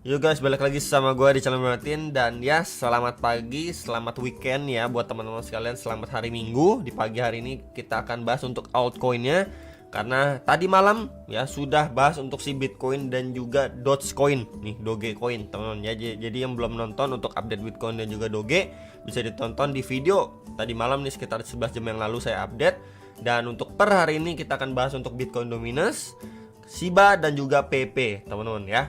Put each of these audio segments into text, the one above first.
Yo guys, balik lagi sama gue di channel Martin. Dan ya, selamat pagi, selamat weekend ya buat teman-teman sekalian. Selamat hari Minggu. Di pagi hari ini kita akan bahas untuk altcoinnya, karena tadi malam ya sudah bahas untuk si Bitcoin dan juga Dogecoin nih, Dogecoin teman-teman ya. Jadi yang belum nonton untuk update Bitcoin dan juga Doge bisa ditonton di video tadi malam nih, sekitar 11 jam yang lalu saya update. Dan untuk per hari ini kita akan bahas untuk Bitcoin Dominance, Shiba dan juga PP teman-teman ya.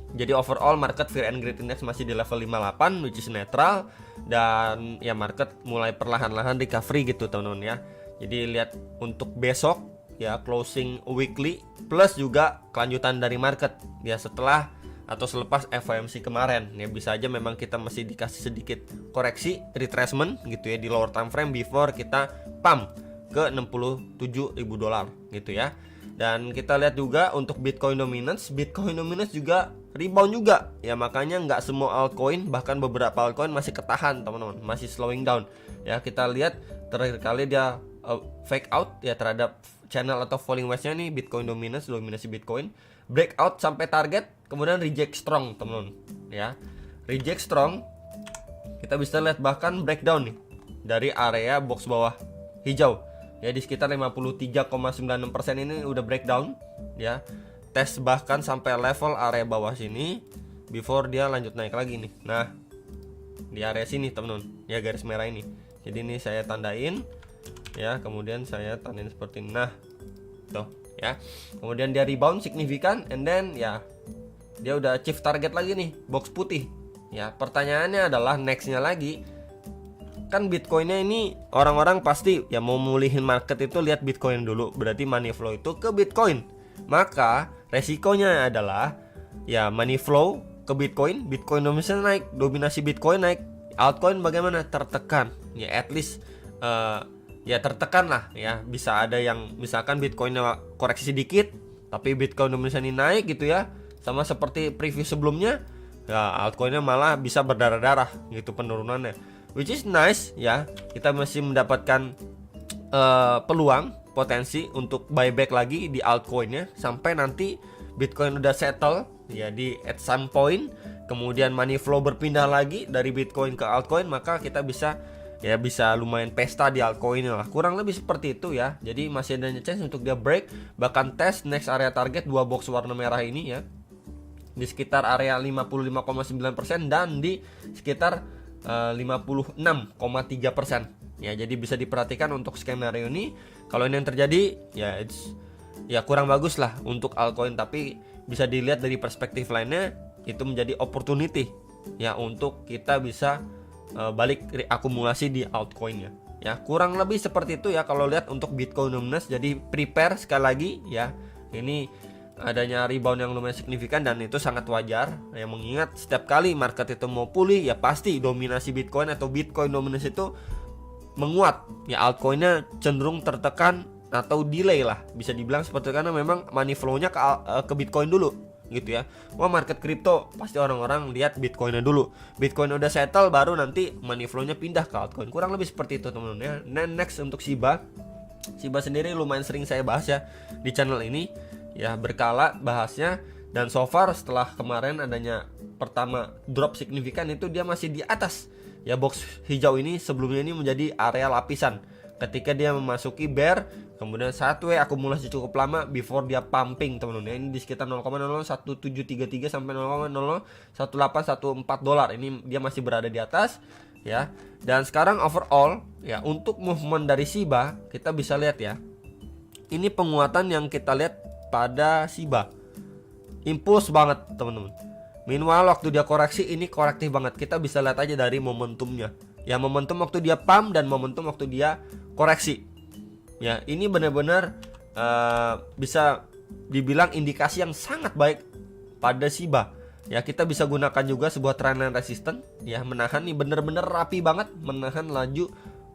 Jadi overall market Fear and Greed Index masih di level 58, which is netral. Dan ya market mulai perlahan-lahan recovery gitu teman-teman ya. Jadi lihat untuk besok ya, closing weekly plus juga kelanjutan dari market ya setelah atau selepas FOMC kemarin ya. Bisa aja memang kita masih dikasih sedikit koreksi retracement gitu ya di lower time frame before kita pump ke $67.000 gitu ya. Dan kita lihat juga untuk Bitcoin Dominance juga rebound juga ya, makanya nggak semua altcoin, bahkan beberapa altcoin masih ketahan teman-teman, masih slowing down ya. Kita lihat terakhir kali dia fake out ya terhadap channel atau falling wedge-nya nih, Bitcoin dominasi Bitcoin breakout sampai target, kemudian reject strong teman-teman ya. Reject strong kita bisa lihat bahkan breakdown nih dari area box bawah hijau ya, di sekitar 53,96% ini udah breakdown ya. Tes bahkan sampai level area bawah sini before dia lanjut naik lagi nih. Nah, di area sini teman-teman ya, garis merah ini. Jadi ini saya tandain ya, kemudian saya tandain seperti ini. Nah, tuh ya. Kemudian dia rebound signifikan and then ya dia udah achieve target lagi nih, box putih. Ya, pertanyaannya adalah nextnya lagi, kan Bitcoinnya ini orang-orang pasti ya mau mulihin market itu lihat Bitcoin dulu, berarti money flow itu ke Bitcoin. Maka resikonya adalah ya money flow ke Bitcoin, Bitcoin dominasi Bitcoin naik, altcoin bagaimana? Tertekan ya, at least ya tertekan lah ya. Bisa ada yang misalkan Bitcoinnya koreksi sedikit tapi Bitcoin dominasi naik gitu ya, sama seperti preview sebelumnya ya, altcoinnya malah bisa berdarah-darah gitu penurunannya, which is nice ya. Kita masih mendapatkan peluang potensi untuk buyback lagi di altcoinnya sampai nanti Bitcoin udah settle ya di at some point, kemudian money flow berpindah lagi dari Bitcoin ke altcoin, maka kita bisa lumayan pesta di altcoin lah, kurang lebih seperti itu ya. Jadi masih ada chance untuk dia break, bahkan test next area target dua box warna merah ini ya, di sekitar area 55,9% dan di sekitar 56,3% ya. Jadi bisa diperhatikan untuk skenario ini. Kalau ini yang terjadi ya kurang bagus lah untuk altcoin, tapi bisa dilihat dari perspektif lainnya itu menjadi opportunity ya untuk kita bisa balik akumulasi di altcoinnya ya. Kurang lebih seperti itu ya kalau lihat untuk Bitcoin dominance. Jadi prepare sekali lagi ya, ini adanya rebound yang lumayan signifikan dan itu sangat wajar ya, mengingat setiap kali market itu mau pulih ya pasti dominasi Bitcoin atau Bitcoin dominance itu menguat ya, altcoinnya cenderung tertekan atau delay lah bisa dibilang seperti itu, karena memang money flow-nya ke Bitcoin dulu gitu ya. Wah, market crypto pasti orang-orang lihat Bitcoinnya dulu, Bitcoin udah settle baru nanti money flow-nya pindah ke altcoin, kurang lebih seperti itu teman-teman ya. Nah, next untuk Shiba sendiri lumayan sering saya bahas ya di channel ini ya, berkala bahasnya. Dan so far setelah kemarin adanya pertama drop signifikan itu dia masih di atas ya box hijau ini. Sebelumnya ini menjadi area lapisan ketika dia memasuki bear, kemudian satu akumulasi cukup lama before dia pumping teman-teman. Ini di sekitar 0,01733 sampai $0,01814. Ini dia masih berada di atas ya. Dan sekarang overall ya untuk movement dari Shiba kita bisa lihat ya, ini penguatan yang kita lihat pada Shiba impuls banget teman-teman. Meanwhile waktu dia koreksi ini korektif banget, kita bisa lihat aja dari momentumnya ya, momentum waktu dia pump dan momentum waktu dia koreksi ya. Ini benar-benar bisa dibilang indikasi yang sangat baik pada Shiba ya. Kita bisa gunakan juga sebuah trendline resistance ya, menahan nih, bener-bener rapi banget menahan laju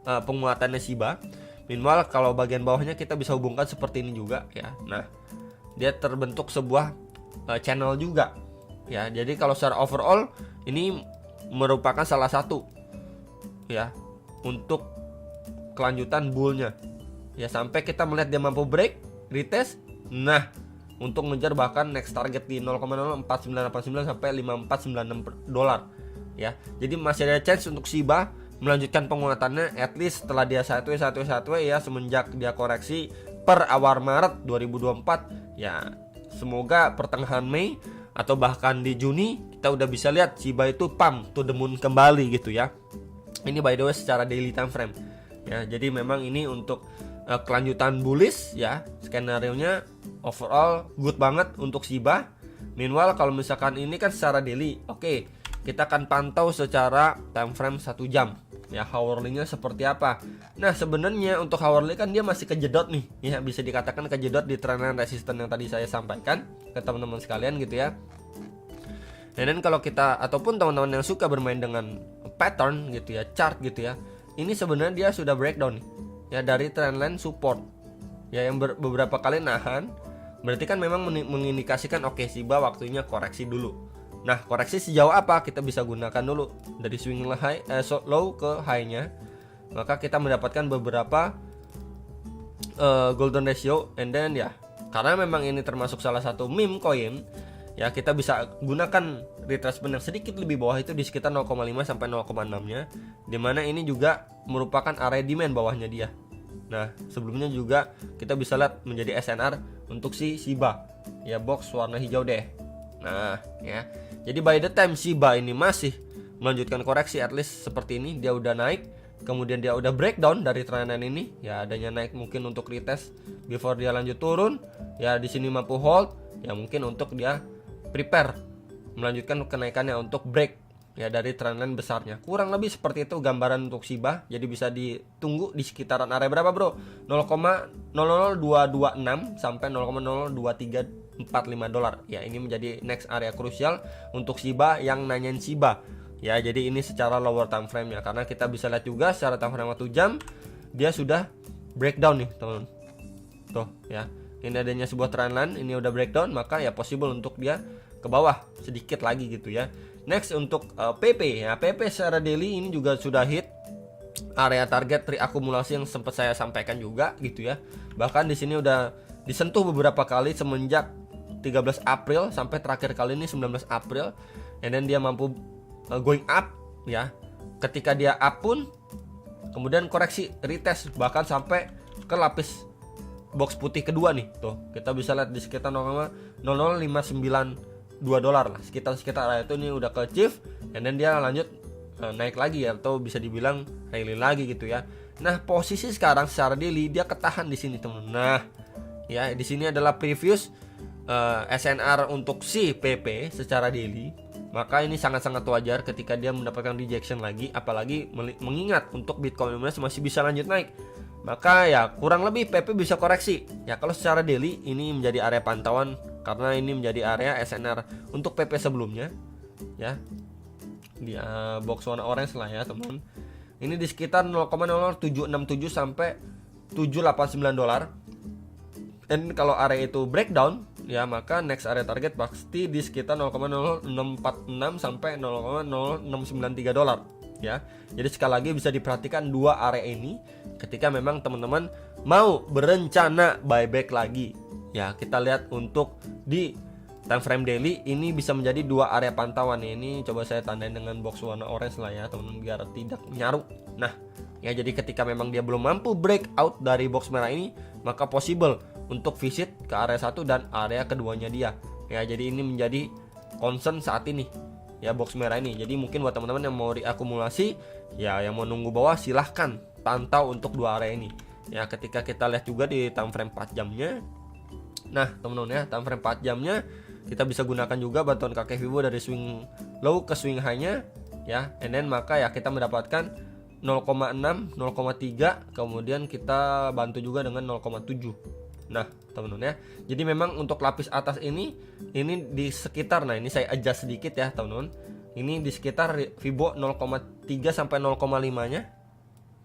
penguatannya Shiba. Meanwhile kalau bagian bawahnya kita bisa hubungkan seperti ini juga ya. Nah, dia terbentuk sebuah channel juga ya. Jadi kalau secara overall ini merupakan salah satu ya untuk kelanjutan bullnya ya, sampai kita melihat dia mampu break retest. Nah, untuk ngejar bahkan next target di 0,04989 sampai 5496 dolar ya. Jadi masih ada chance untuk Shiba melanjutkan penguatannya at least setelah dia sideways ya, semenjak dia koreksi per awal Maret 2024 ya. Semoga pertengahan Mei atau bahkan di Juni kita udah bisa lihat Shiba itu pump to the moon kembali gitu ya. Ini by the way secara daily time frame ya. Jadi memang ini untuk kelanjutan bullish ya, skenario-nya overall good banget untuk Shiba. Meanwhile kalau misalkan ini kan secara daily, oke, kita akan pantau secara time frame 1 jam ya, hourly-nya seperti apa. Nah sebenarnya untuk hourly kan dia masih kejedot nih ya, bisa dikatakan kejedot di trendline resisten yang tadi saya sampaikan ke teman-teman sekalian gitu ya. Dan kalau kita ataupun teman-teman yang suka bermain dengan pattern gitu ya, chart gitu ya, ini sebenarnya dia sudah breakdown nih ya dari trendline support ya, yang beberapa kali nahan. Berarti kan memang mengindikasikan oke, Shiba waktunya koreksi dulu. Nah koreksi sejauh apa kita bisa gunakan dulu dari swing high, low ke high-nya. Maka kita mendapatkan beberapa golden ratio, and then ya karena memang ini termasuk salah satu meme coin ya, kita bisa gunakan retracement yang sedikit lebih bawah itu di sekitar 0,5 sampai 0,6 nya, dimana ini juga merupakan area demand bawahnya dia. Nah sebelumnya juga kita bisa lihat menjadi SNR untuk si Shiba ya, box warna hijau deh. Nah ya, jadi by the time Shiba ini masih melanjutkan koreksi at least seperti ini, dia udah naik, kemudian dia udah breakdown dari trendline ini ya, adanya naik mungkin untuk retest before dia lanjut turun ya, di sini mampu hold ya, mungkin untuk dia prepare melanjutkan kenaikannya untuk break ya dari trendline besarnya. Kurang lebih seperti itu gambaran untuk Shiba. Jadi bisa ditunggu di sekitaran area berapa bro? 0,00226 sampai 0,02345 dolar. Ya ini menjadi next area krusial untuk Shiba yang nanyain Shiba. Ya jadi ini secara lower time frame ya, karena kita bisa lihat juga secara time frame 1 jam dia sudah breakdown nih teman-teman. Tuh ya. Ini adanya sebuah trendline, ini udah breakdown, maka ya possible untuk dia ke bawah sedikit lagi gitu ya. Next untuk PP ya, PP secara daily ini juga sudah hit area target reakumulasi yang sempat saya sampaikan juga gitu ya. Bahkan di sini udah disentuh beberapa kali semenjak 13 April sampai terakhir kali ini 19 April. And then dia mampu going up ya. Ketika dia up pun kemudian koreksi retest bahkan sampai ke lapis box putih kedua nih. Tuh, kita bisa lihat di sekitar 0,00592 dolar lah, sekitar itu ini udah ke achieve, and then dia lanjut naik lagi ya, atau bisa dibilang rally lagi gitu ya. Nah posisi sekarang secara daily dia ketahan di sini teman. Nah ya di sini adalah previous SNR untuk si PP secara daily. Maka ini sangat-sangat wajar ketika dia mendapatkan rejection lagi, apalagi mengingat untuk Bitcoin masih bisa lanjut naik. Maka ya kurang lebih PP bisa koreksi ya. Kalau secara daily ini menjadi area pantauan, karena ini menjadi area SNR untuk PP sebelumnya ya, di box warna orange lah ya teman. Ini di sekitar 0,0767 sampai 789 dolar. Dan kalau area itu breakdown ya, maka next area target pasti di sekitar 0,0646 sampai 0,0693 dolar ya. Jadi sekali lagi bisa diperhatikan dua area ini ketika memang teman-teman mau berencana buyback lagi ya. Kita lihat untuk di time frame daily ini bisa menjadi dua area pantauan nih. Ini coba saya tandain dengan box warna orange lah ya teman-teman, biar tidak nyaru. Nah ya, jadi ketika memang dia belum mampu break out dari box merah ini, maka possible untuk visit ke area 1 dan area keduanya dia ya. Jadi ini menjadi concern saat ini ya, box merah ini. Jadi mungkin buat teman-teman yang mau reakumulasi ya, yang mau nunggu bawah, silahkan pantau untuk dua area ini ya. Ketika kita lihat juga di time frame 4 jamnya, nah teman-teman ya, time frame 4 jamnya kita bisa gunakan juga bantuan kakek Fibo dari swing low ke swing high nya ya. And then maka ya kita mendapatkan 0,6, 0,3, kemudian kita bantu juga dengan 0,7. Nah teman-teman ya, jadi memang untuk lapis atas ini di sekitar, nah ini saya adjust sedikit ya teman-teman, ini di sekitar Fibo 0,3 sampai 0,5 nya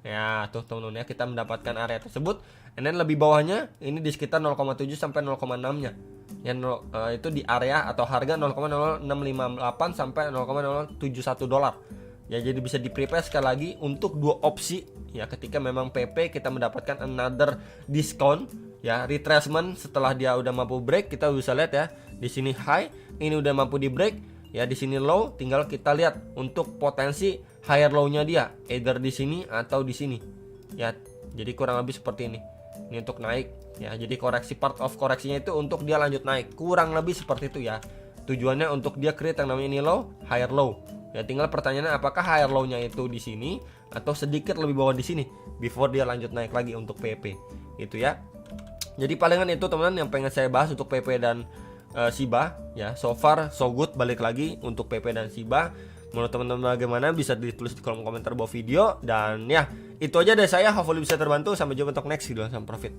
ya. Tuh teman-teman ya, kita mendapatkan area tersebut. And then lebih bawahnya ini di sekitar 0,7 sampai 0,6 nya ya, itu di area atau harga 0,0658 sampai 0,071 dolar ya. Jadi bisa di prepare sekali lagi untuk dua opsi ya, ketika memang PP kita mendapatkan another discount ya retracement setelah dia udah mampu break. Kita bisa lihat ya di sini high, ini udah mampu di break ya, di sini low. Tinggal kita lihat untuk potensi higher low-nya dia, either di sini atau di sini ya. Jadi kurang lebih seperti ini untuk naik ya. Jadi koreksi, part of koreksinya itu untuk dia lanjut naik, kurang lebih seperti itu ya. Tujuannya untuk dia create yang namanya ini low, higher low ya. Tinggal pertanyaannya apakah higher low-nya itu di sini atau sedikit lebih bawah di sini before dia lanjut naik lagi untuk PP itu ya. Jadi palingan itu teman-teman yang pengen saya bahas untuk PP dan Shiba ya. So far so good. Balik lagi untuk PP dan Shiba, menurut teman-teman bagaimana bisa ditulis di kolom komentar bawah video. Dan ya itu aja dari saya, hopefully bisa terbantu. Sampai jumpa untuk next video. Sampai profit.